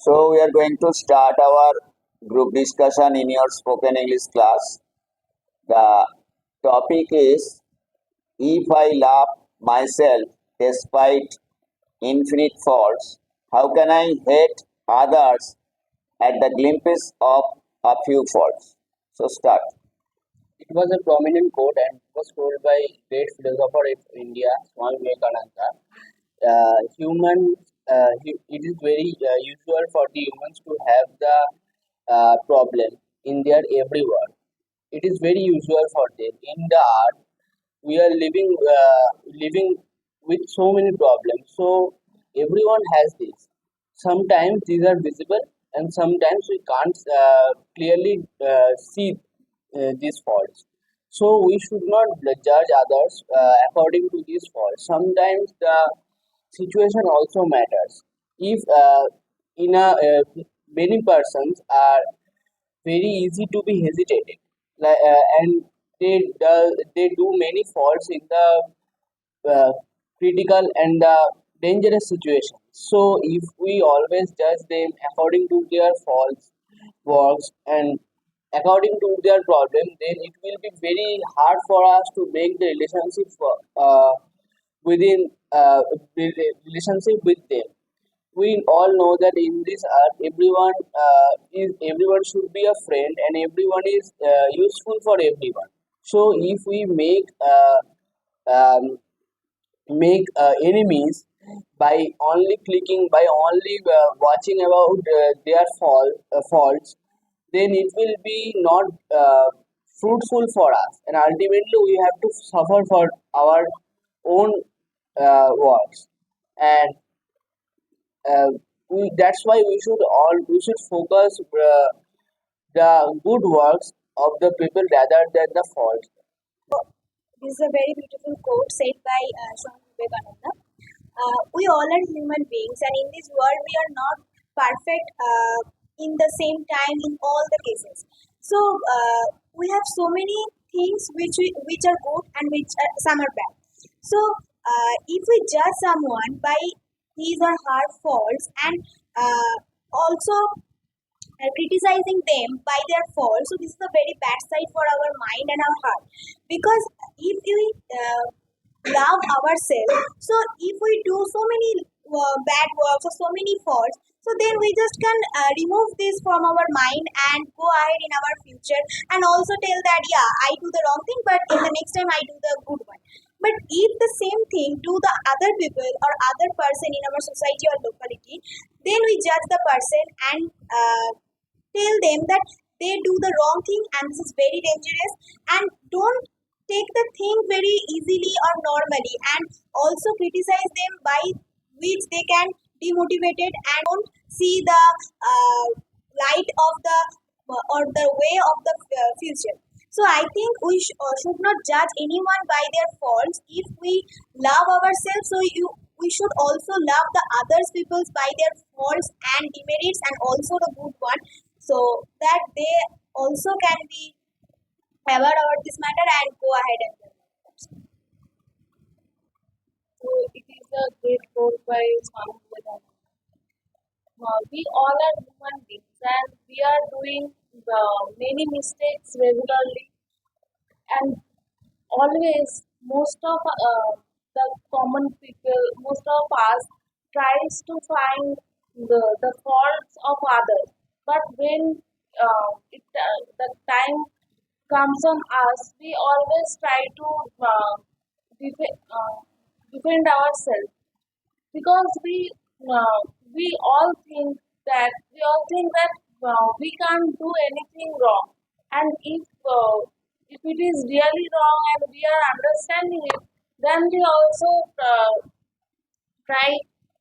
So we are going to start our group discussion in your spoken English class. The topic is if I love myself despite infinite faults, how can I hate others at the glimpse of a few faults? So start. It was a prominent quote and was told by great philosopher of India, Swami Vivekananda. It is very usual for the humans to have the problem in their every work. It is very usual for them. In the art, we are living with so many problems. So everyone has this. Sometimes these are visible, and sometimes we can't clearly see these faults. So we should not judge others according to these faults. Sometimes the situation also matters. If in a many persons are very easy to be hesitated, and they do many faults in the critical and dangerous situation. So if we always judge them according to their faults, works, and according to their problem, then it will be very hard for us to make the relationship within relationship with them. We all know that in this earth, everyone should be a friend, and everyone is useful for everyone. So if we um, make enemies by only clicking, by only watching about their faults, then it will be not fruitful for us, and ultimately we have to suffer for our own works. And that's why we should focus the good works of the people rather than the faults. This is a very beautiful quote said by Swami Vivekananda. We all are human beings, and in this world, we are not perfect in the same time in all the cases. So we have so many things which are good and which some are bad. So if we judge someone by his or her faults and also criticizing them by their faults, so this is a very bad side for our mind and our heart. Because if we love ourselves, so if we do so many bad works or so many faults, so then we just can remove this from our mind and go ahead in our future and also tell that yeah, I do the wrong thing, but in the next time I do the good one. But if the same thing do the other people or other person in our society or locality, then we judge the person and tell them that they do the wrong thing and this is very dangerous, and don't take the thing very easily or normally, and also criticize them by which they can demotivated and don't see the light of the or the way of the future. So I think we should not judge anyone by their faults. If we love ourselves, so we should also love the others peoples by their faults and demerits and also the good one, so that they also can be aware about this matter and go ahead and do it. So it is a great quote by Swami Vivekananda. We all are human beings and we are doing many mistakes regularly, and always most of the common people, most of us tries to find the faults of others. But when the time comes on us, we always try to defend ourselves, because uh, we all think that we can't do anything wrong, and if it is really wrong and we are understanding it, then we also try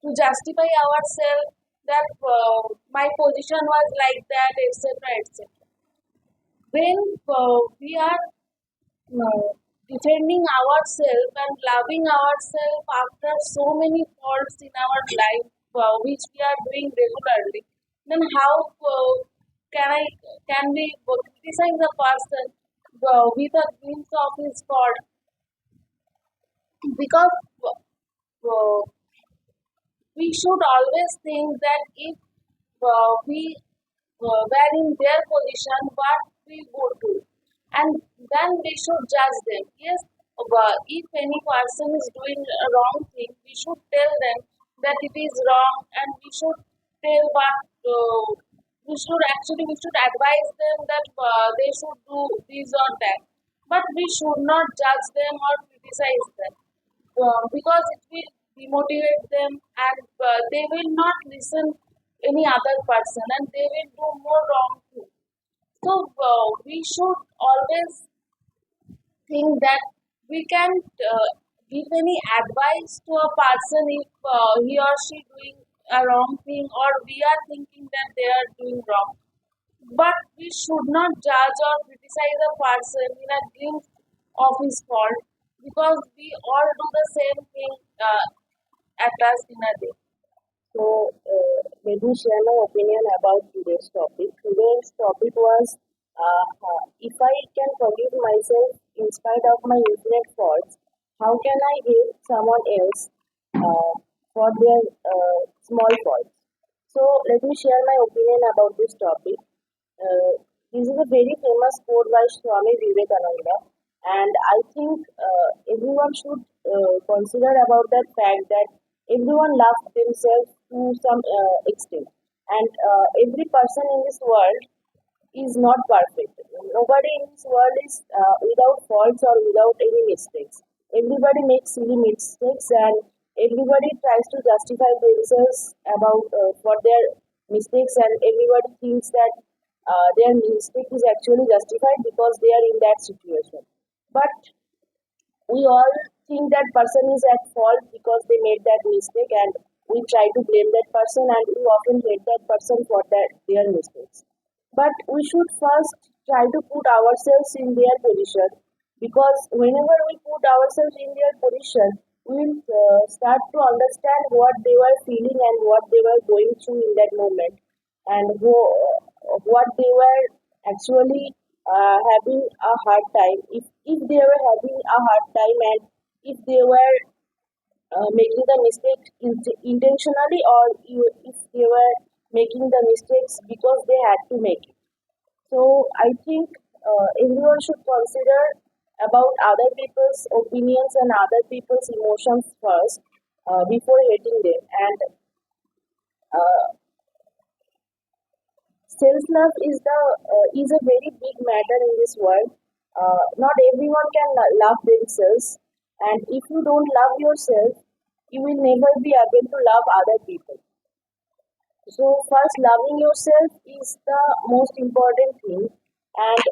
to justify ourselves that my position was like that, etc., etc. When we are uh, defending ourselves and loving ourselves after so many faults in our life, which we are doing regularly, then how can we criticize the person with a glimpse of his fault? Because uh, we should always think that if we were in their position, what we would do, and then we should judge them. Yes, if any person is doing a wrong thing, we should tell them that it is wrong, and we should tell what we should advise them that they should do this or that, but we should not judge them or criticize them because it will demotivate them, and they will not listen any other person, and they will do more wrong too. So we should always think that we can give any advice to a person if he or she doing a wrong thing, or we are thinking that they are doing wrong, but we should not judge or criticize a person in a glimpse of his fault, because we all do the same thing at last in a day. So, let me share my opinion about today's topic. Today's topic was if I can forgive myself in spite of my infinite faults, how can I hate someone else uh, for their small faults? So, let me share my opinion about this topic. This is a very famous quote by Swami Vivekananda, and I think everyone should consider about that fact that everyone loves themselves to some extent, and every person in this world is not perfect. Nobody in this world is without faults or without any mistakes. Everybody makes silly mistakes, and everybody tries to justify themselves about for their mistakes, and everybody thinks that their mistake is actually justified because they are in that situation. But we all think that person is at fault because they made that mistake, and we try to blame that person, and we often hate that person for their mistakes. But we should first try to put ourselves in their position, because whenever we put ourselves in their position, we will start to understand what they were feeling and what they were going through in that moment, and what they were actually having a hard time. If they were having a hard time, and if they were making the mistake intentionally, or if they were making the mistakes because they had to make it. So I think everyone should consider about other people's opinions and other people's emotions first before hating them. And uh, self-love is a very big matter in this world. Not everyone can love themselves, and if you don't love yourself, you will never be able to love other people. So first, loving yourself is the most important thing, and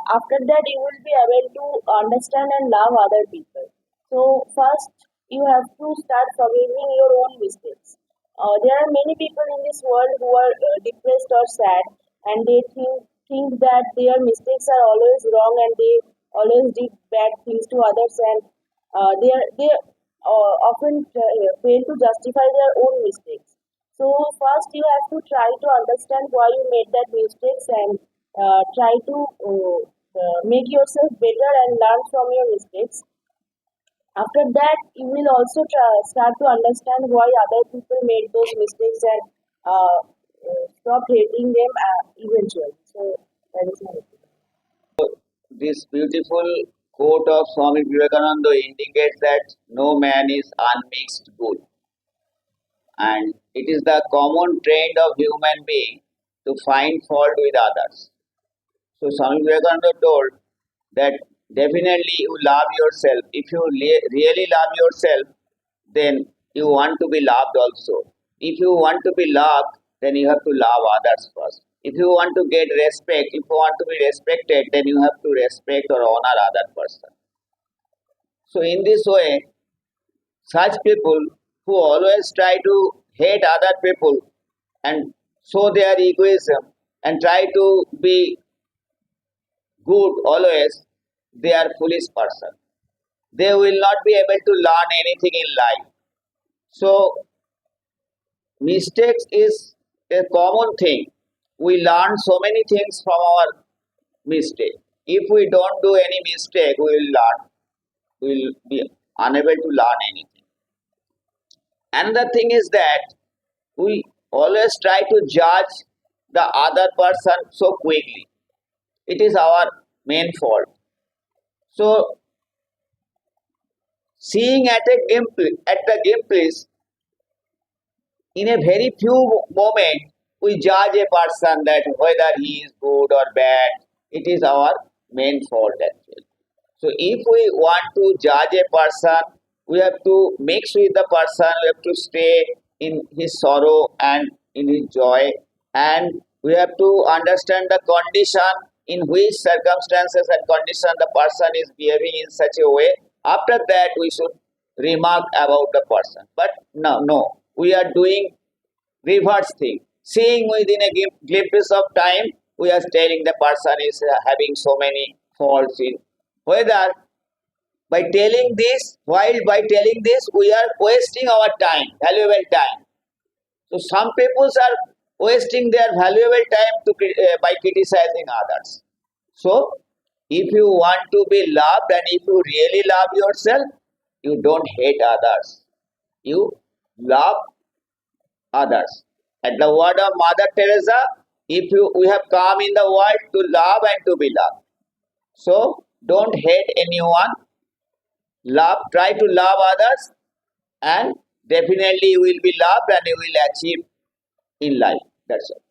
after that, you will be able to understand and love other people. So first, you have to start forgiving your own mistakes. There are many people in this world who are depressed or sad, and they think that their mistakes are always wrong, and they always did bad things to others, and they often fail to justify their own mistakes. So first, you have to try to understand why you made that mistakes, and try to make yourself better and learn from your mistakes. After that, you will also start to understand why other people made those mistakes, and stop hating them eventually. So that is my opinion. This beautiful quote of Swami Vivekananda indicates that no man is unmixed good, and it is the common trend of human being to find fault with others. So Swami Vivekananda told that definitely you love yourself. If you really love yourself, then you want to be loved also. If you want to be loved, then you have to love others first. If you want to get respect, if you want to be respected, then you have to respect or honor other person. So in this way, such people who always try to hate other people and show their egoism and try to be good always, they are foolish person. They will not be able to learn anything in life. So mistakes is a common thing. We learn so many things from our mistake. If we don't do any mistake, we will learn. We will be unable to learn anything. Another thing is that we always try to judge the other person so quickly. It is our main fault. So, seeing at the gameplays, in a very few moments, we judge a person that whether he is good or bad. It is our main fault actually. So if we want to judge a person, we have to mix with the person, we have to stay in his sorrow and in his joy, and we have to understand the condition in which circumstances and condition the person is behaving in such a way. After that, we should remark about the person. But no, we are doing reverse thing. Seeing within a glimpse of time, we are telling the person is having so many faults in whether by telling this, we are wasting our time, valuable time. So some people are wasting their valuable time by criticizing others. So if you want to be loved and if you really love yourself, you don't hate others. You love others. At the word of Mother Teresa, we have come in the world to love and to be loved. So don't hate anyone. Try to love others, and definitely you will be loved and you will achieve in life. That's all.